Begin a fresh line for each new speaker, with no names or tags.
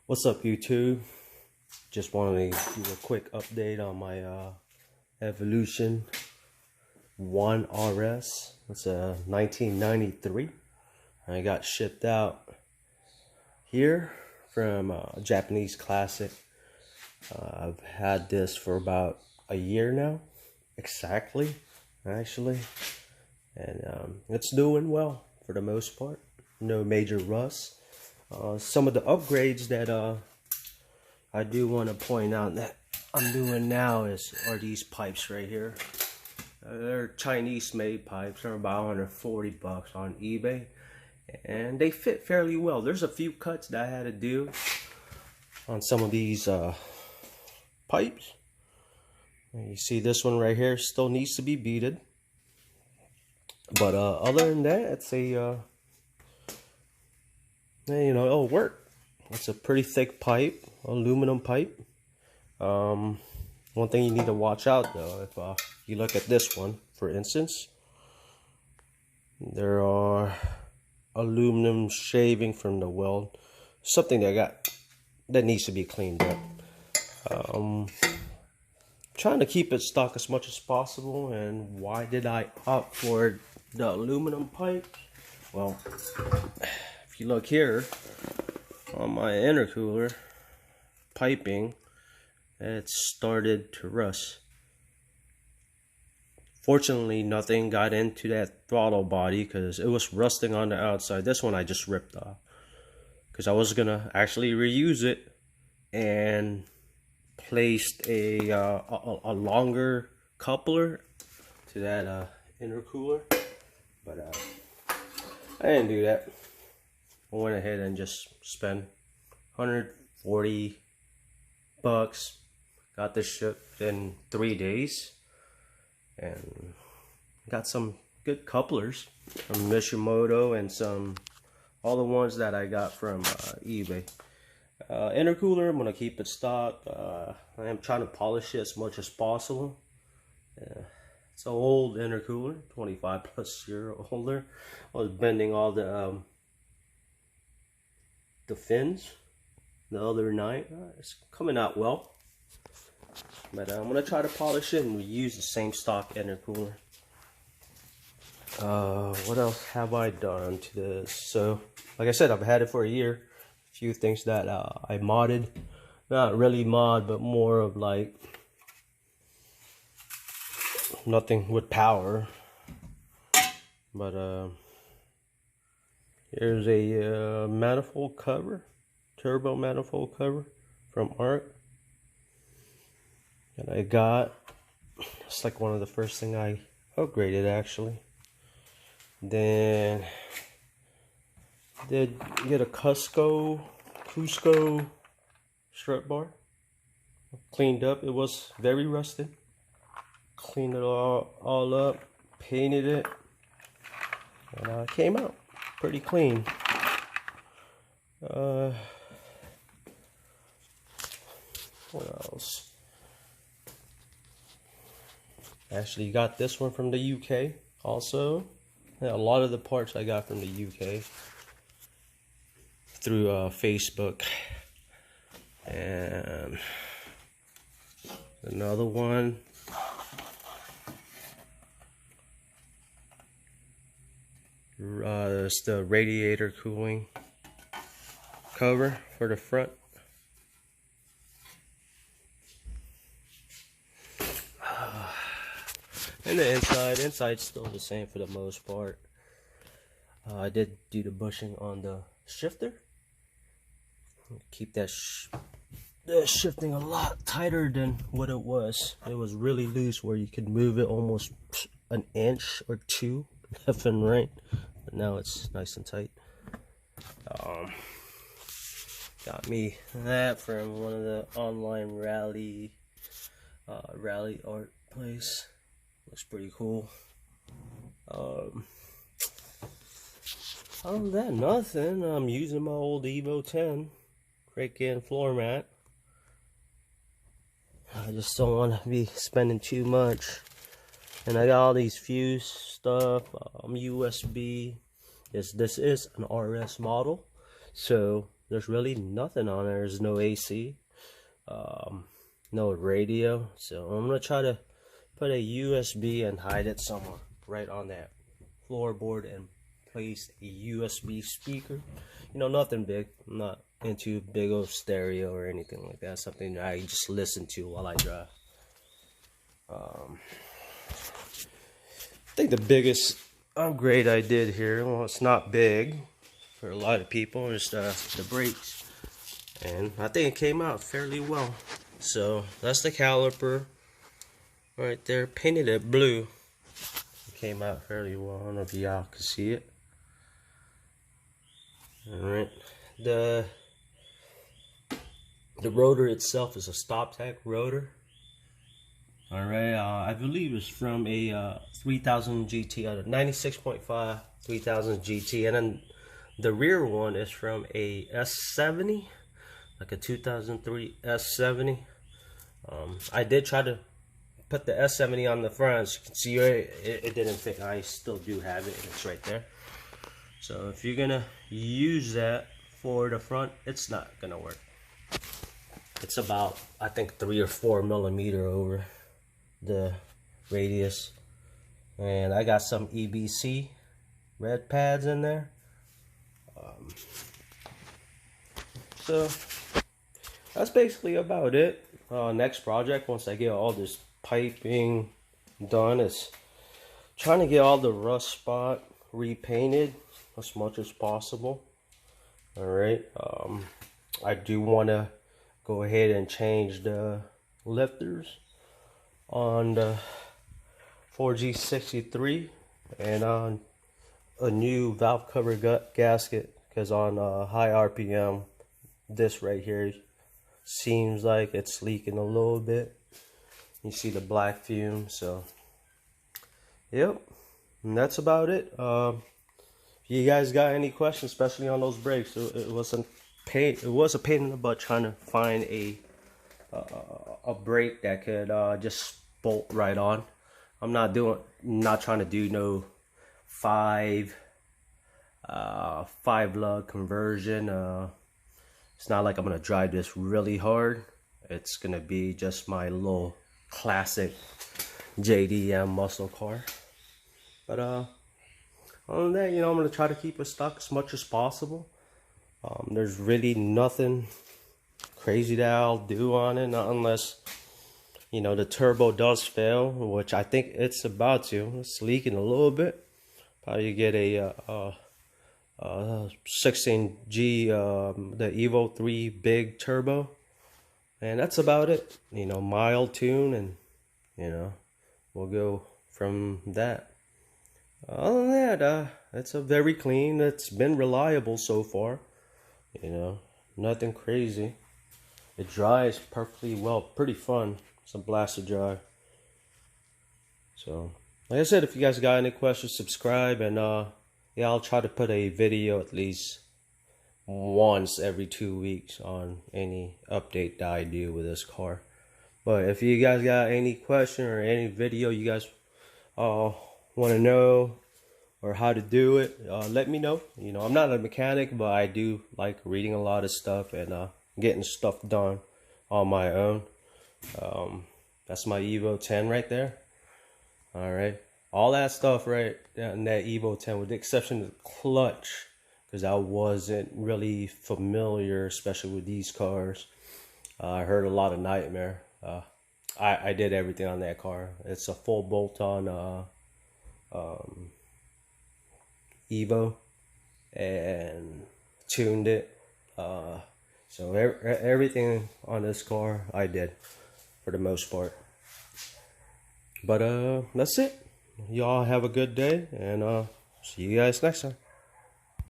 What's up, YouTube? Just wanted to do a quick update on my Evolution 1 RS. It's a 1993. I got shipped out here from a Japanese classic. I've had this for about a year now, exactly, actually, and it's doing well for the most part. No major rust. Some of the upgrades that I do want to point out that I'm doing now are these pipes right here. They're Chinese made pipes. They're about 140 bucks on eBay, and they fit fairly well. There's a few cuts that I had to do on some of these pipes. And you see this one right here still needs to be beaded, but other than that, it's a it'll work. It's a pretty thick pipe, aluminum pipe. One thing you need to watch out though, if you look at this one, for instance, there are aluminum shaving from the weld, something that needs to be cleaned up. Trying to keep it stock as much as possible. And why did I opt for the aluminum pipe? Well, if you look here on my intercooler piping, it started to rust. Fortunately, nothing got into that throttle body because it was rusting on the outside. This one I just ripped off because I was gonna actually reuse it and placed a longer coupler to that intercooler, but I didn't do that. I went ahead and just spent 140 bucks. Got this shipped in 3 days, and got some good couplers from Mitsubishi and all the ones that I got from eBay. Intercooler, I'm gonna keep it stock. I am trying to polish it as much as possible. It's an old intercooler, 25 plus year older. I was bending all the fins the other night. It's coming out well, but I'm gonna try to polish it and reuse the same stock intercooler. What else have I done to this? So like I said, I've had it for a year. A few things that I modded, not really mod, but more of like nothing with power. But here's a manifold cover, turbo manifold cover from ARC that I got. It's like one of the first thing I upgraded actually. Then did get a Cusco strut bar. Cleaned up. It was very rusted. Cleaned it all up, painted it, and came out pretty clean. What else? Actually got this one from the UK also. Yeah, a lot of the parts I got from the UK through Facebook. And another one, it's the radiator cooling cover for the front. And the inside's still the same for the most part. I did do the bushing on the shifter. Keep that shifting a lot tighter than what it was. It was really loose where you could move it almost an inch or two left and right, but now it's nice and tight. Got me that from one of the online rally art place. Looks pretty cool. Other than that, nothing. I'm using my old Evo 10 freaking floor mat. I just don't want to be spending too much. And I got all these fuse stuff, USB. This is an RS model, so there's really nothing on there. There's no AC, no radio. So I'm gonna try to put a USB and hide it somewhere right on that floorboard and place a USB speaker. You know, nothing big. I'm not into big old stereo or anything like that. Something that I just listen to while I drive. I think the biggest upgrade I did here, well, it's not big for a lot of people, is the brakes, and I think it came out fairly well. So that's the caliper right there, painted it blue. It came out fairly well. I don't know if y'all can see it. All right, the rotor itself is a stop tech rotor. All right, I believe it's from a 3000 GT, 96.5 3000 GT, and then the rear one is from a S70, like a 2003 S70. I did try to put the S70 on the front. As you can see, it didn't fit. I still do have it, and it's right there. So if you're gonna use that for the front, it's not gonna work. It's about, I think, 3 or 4 millimeter over the radius, and I got some EBC red pads in there. So that's basically about it. Next project, once I get all this piping done, is trying to get all the rust spot repainted as much as possible. All right, I do want to go ahead and change the lifters on the 4G63 and on a new valve cover gasket, because on high RPM, this right here seems like it's leaking a little bit. You see the black fume. So yep, and that's about it. If you guys got any questions, especially on those brakes, it was a pain in the butt trying to find a brake that could just bolt right on. I'm not trying to do no five lug conversion. It's not like I'm gonna drive this really hard. It's gonna be just my little classic JDM muscle car. But other than that, you know, I'm gonna try to keep it stuck as much as possible. There's really nothing crazy that I'll do on it, not unless, you know, the turbo does fail, which I think it's about to. It's leaking a little bit. Probably get a 16G, the Evo 3 big turbo, and that's about it. You know, mild tune, and you know, we'll go from that. Other than that, it's a very clean. It's been reliable so far. You know, nothing crazy. It dries perfectly well. Pretty fun. It's a blast to drive. So, like I said, if you guys got any questions, subscribe, and yeah, I'll try to put a video at least once every 2 weeks on any update that I do with this car. But if you guys got any question or any video you guys want to know or how to do it, let me know. You know, I'm not a mechanic, but I do like reading a lot of stuff and getting stuff done on my own. That's my Evo 10 right there. All right, all that stuff right in that Evo 10, with the exception of the clutch, because I wasn't really familiar, especially with these cars. I heard a lot of nightmare. I did everything on that car. It's a full bolt-on Evo, and tuned it. So everything on this car I did for the most part. But that's it. Y'all have a good day, and see you guys next time.